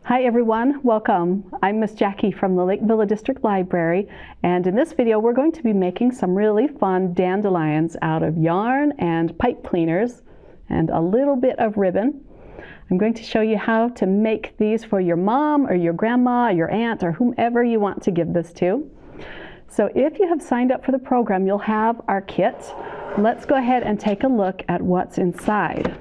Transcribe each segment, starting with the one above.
Hi everyone, welcome. I'm Miss Jackie from the Lake Villa District Library, and in this video we're going to be making some really fun dandelions out of yarn and pipe cleaners and a little bit of ribbon. I'm going to show you how to make these for your mom or your grandma, your aunt, or whomever you want to give this to. So if you have signed up for the program, you'll have our kit. Let's go ahead and take a look at what's inside.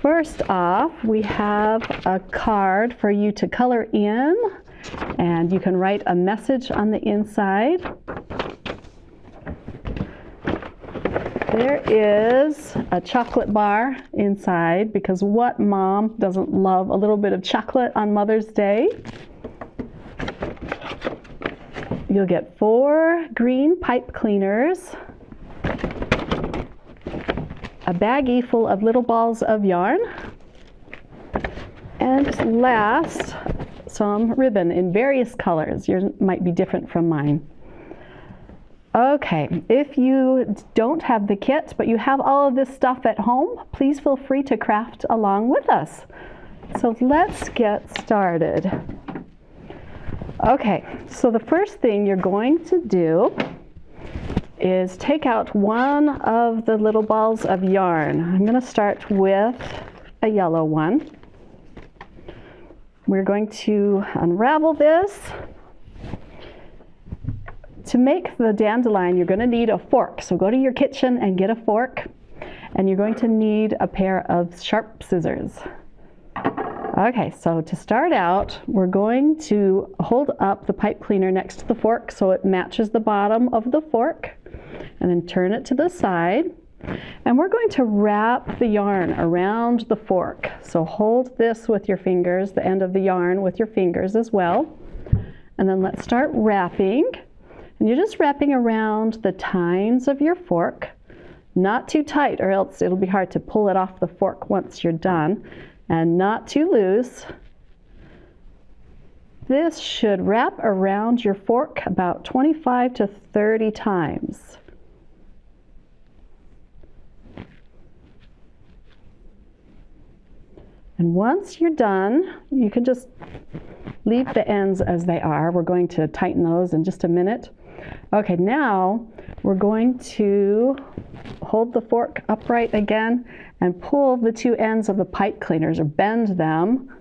First off, we have a card for you to color in, and you can write a message on the inside. There is a chocolate bar inside, because what mom doesn't love a little bit of chocolate on Mother's Day? You'll get 4 green pipe cleaners, a baggie full of little balls of yarn, and last, some ribbon in various colors. Yours might be different from mine. Okay, if you don't have the kit, but you have all of this stuff at home, please feel free to craft along with us. So let's get started. Okay, so the first thing you're going to do is take out one of the little balls of yarn. I'm going to start with a yellow one. We're going to unravel this. To make the dandelion, you're going to need a fork. So go to your kitchen and get a fork, and you're going to need a pair of sharp scissors. Okay, so to start out, we're going to hold up the pipe cleaner next to the fork so it matches the bottom of the fork, and then turn it to the side. And we're going to wrap the yarn around the fork. So hold this with your fingers, the end of the yarn with your fingers as well. And then let's start wrapping. And you're just wrapping around the tines of your fork, not too tight or else it'll be hard to pull it off the fork once you're done, and not too loose. This should wrap around your fork about 25 to 30 times. And once you're done, you can just leave the ends as they are. We're going to tighten those in just a minute. Okay, now we're going to hold the fork upright again and pull the 2 ends of the pipe cleaners, or bend them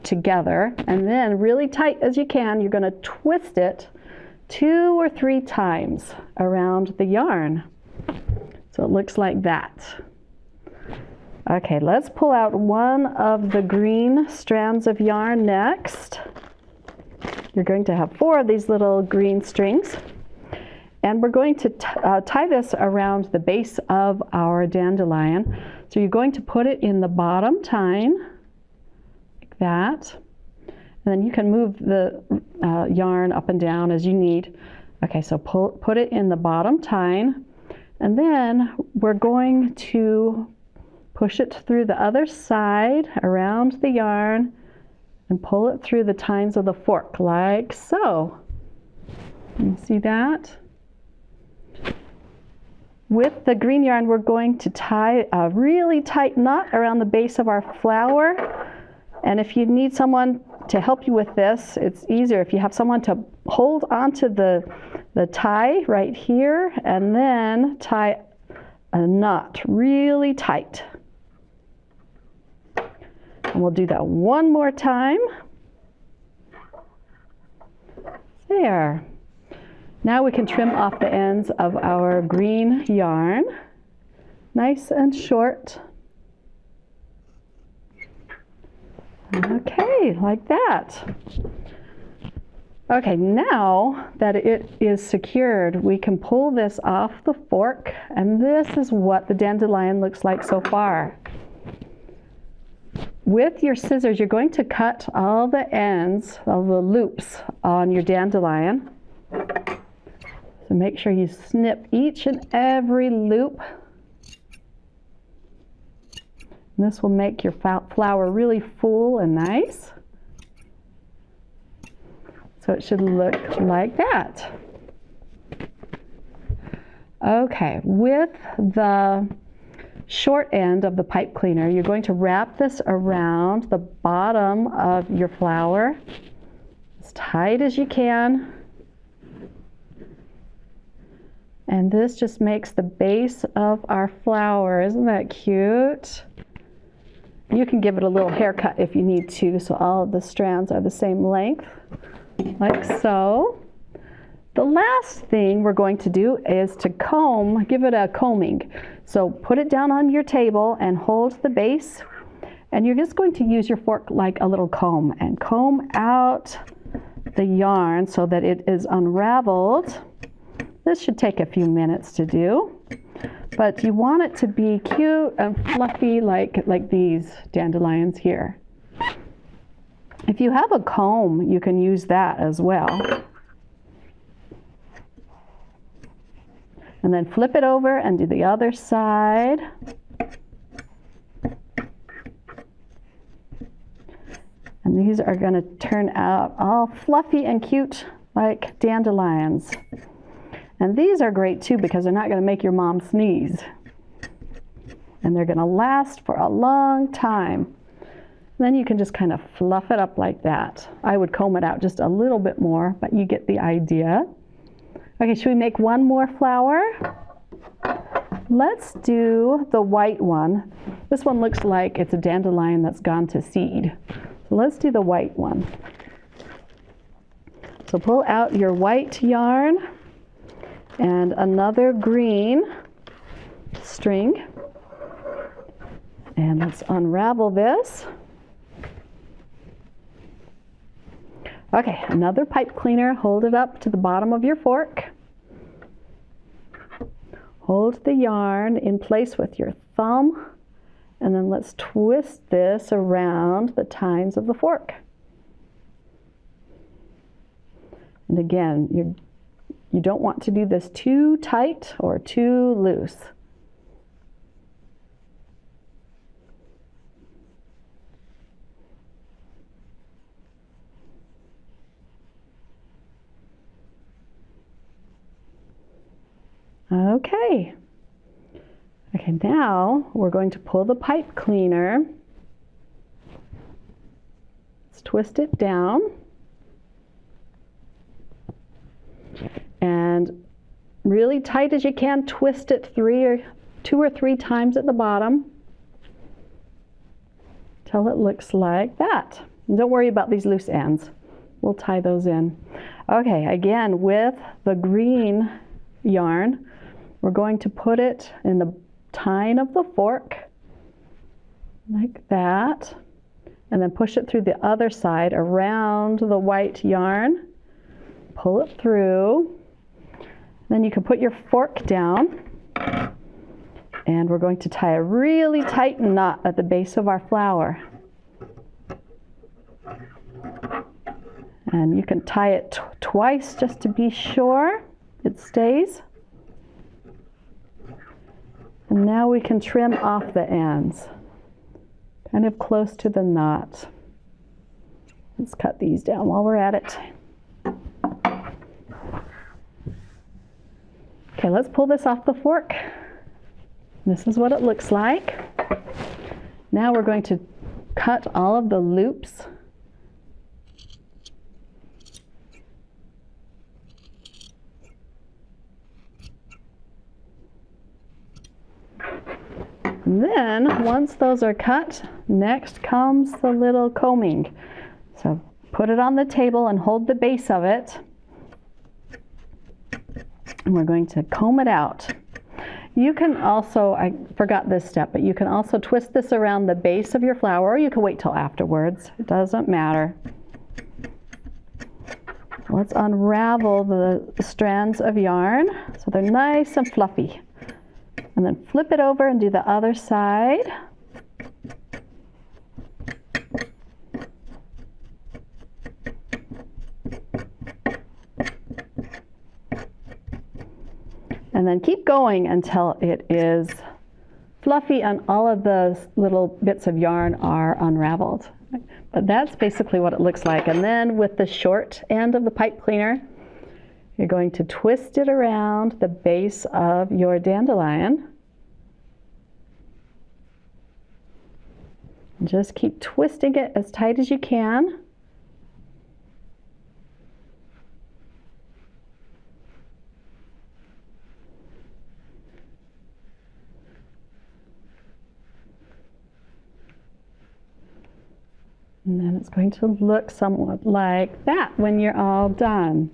together, and then really tight as you can, you're going to twist it 2 or 3 times around the yarn. So it looks like that. Okay, let's pull out one of the green strands of yarn next. You're going to have 4 of these little green strings, and we're going to tie this around the base of our dandelion. So you're going to put it in the bottom tine, like that, and then you can move the yarn up and down as you need. Okay, so put it in the bottom tine, and then we're going to push it through the other side around the yarn and pull it through the tines of the fork, like so. You see that? With the green yarn, we're going to tie a really tight knot around the base of our flower. And if you need someone to help you with this, it's easier if you have someone to hold onto the tie right here, and then tie a knot really tight. And we'll do that one more time. There. Now we can trim off the ends of our green yarn, nice and short. Okay, like that. Okay, now that it is secured, we can pull this off the fork, and this is what the dandelion looks like so far. With your scissors, you're going to cut all the ends of the loops on your dandelion. So make sure you snip each and every loop. And this will make your flower really full and nice. So it should look like that. Okay, with the short end of the pipe cleaner, you're going to wrap this around the bottom of your flower as tight as you can. And this just makes the base of our flower. Isn't that cute? You can give it a little haircut if you need to, so all of the strands are the same length, like so. The last thing we're going to do is to comb, give it a combing. So put it down on your table and hold the base, and you're just going to use your fork like a little comb and comb out the yarn so that it is unraveled. This should take a few minutes to do, but you want it to be cute and fluffy like these dandelions here. If you have a comb, you can use that as well. And then flip it over and do the other side. And these are going to turn out all fluffy and cute like dandelions. And these are great too because they're not going to make your mom sneeze. And they're going to last for a long time. Then you can just kind of fluff it up like that. I would comb it out just a little bit more, but you get the idea. Okay, should we make one more flower? Let's do the white one. This one looks like it's a dandelion that's gone to seed. So let's do the white one. So pull out your white yarn and another green string. And let's unravel this. Okay, another pipe cleaner. Hold it up to the bottom of your fork. Hold the yarn in place with your thumb, and then let's twist this around the tines of the fork. And again, you don't want to do this too tight or too loose. Okay. Okay, now we're going to pull the pipe cleaner. Let's twist it down. And really tight as you can, twist it two or three times at the bottom till it looks like that. And don't worry about these loose ends. We'll tie those in. Okay, again, with the green yarn, we're going to put it in the tine of the fork, like that, and then push it through the other side around the white yarn. Pull it through. Then you can put your fork down, and we're going to tie a really tight knot at the base of our flower. And you can tie it twice just to be sure it stays. And now we can trim off the ends, kind of close to the knot. Let's cut these down while we're at it. Okay, let's pull this off the fork. This is what it looks like. Now we're going to cut all of the loops. And then, once those are cut, next comes the little combing. So put it on the table and hold the base of it. And we're going to comb it out. You can also, I forgot this step, but you can also twist this around the base of your flower, or you can wait till afterwards. It doesn't matter. Let's unravel the strands of yarn so they're nice and fluffy. And then flip it over and do the other side. And then keep going until it is fluffy and all of the little bits of yarn are unraveled. But that's basically what it looks like. And then with the short end of the pipe cleaner, you're going to twist it around the base of your dandelion. Just keep twisting it as tight as you can. And then it's going to look somewhat like that when you're all done.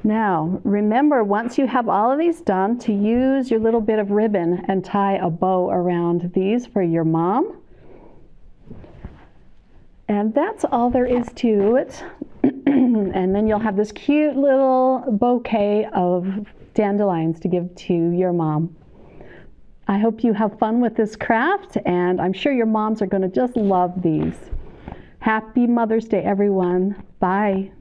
Now, remember, once you have all of these done, to use your little bit of ribbon and tie a bow around these for your mom. And that's all there is to it. And then you'll have this cute little bouquet of dandelions to give to your mom. I hope you have fun with this craft, and I'm sure your moms are going to just love these. Happy Mother's Day, everyone. Bye.